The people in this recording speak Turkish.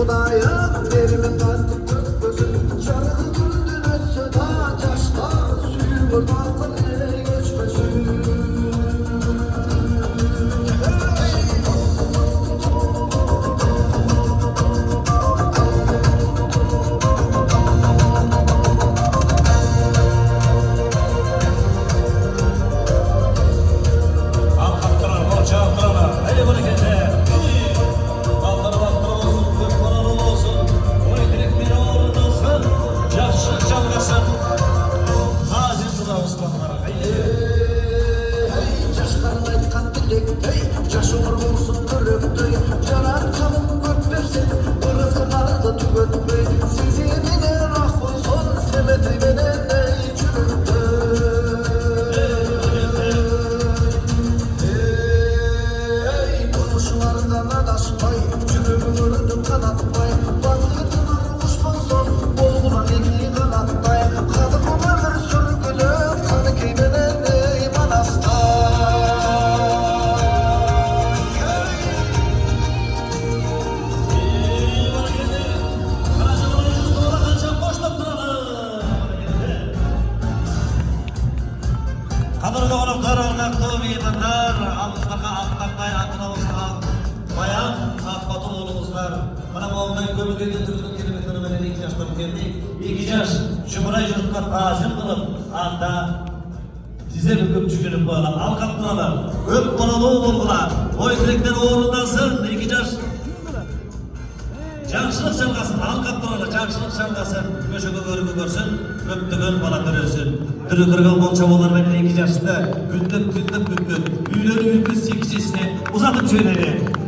Kudayım derimi tatlı gözüm Çarığı güldün ötsü da Yaşlar suyumu dalgın ele göçmesin Yaş umur olsun görüktü Canan kanım gök versin Rızkınardı tügüttü Sizi bine rah olsun Sevedi bine ney çürüktü Konuşlardan adaşmay Çürümü gördüm kanatmay Bakıdılar uçmasın Boğulan iki kanatmay Kadın umardır sürgülü Kanı keybine ney manastay Kadırlı konuklar, örnekli meydanlar, alışlarga aktakay akınavızlar, bayan akbatı oğlumuzlar. Bana boğuldan gömülge götürdüğün kelimetleri benden 2 yaştan geldik. 2 yaş şımıray jurtlar tazim kılıp, anda size bir köpçükünü koyalım, alkaptıralar, öp konalı olurlar, boy direkleri uğrundansın, 2 yaş. Жақшылық жалғасын, алқаптырала жақшылық жалғасын, көшігі көрігі көрсін, көптігін бала көресін. Түрі кірген болша олармен 2 жасында күндіп, үйлену үлкіз 8 есіне ұзатып жөнелі.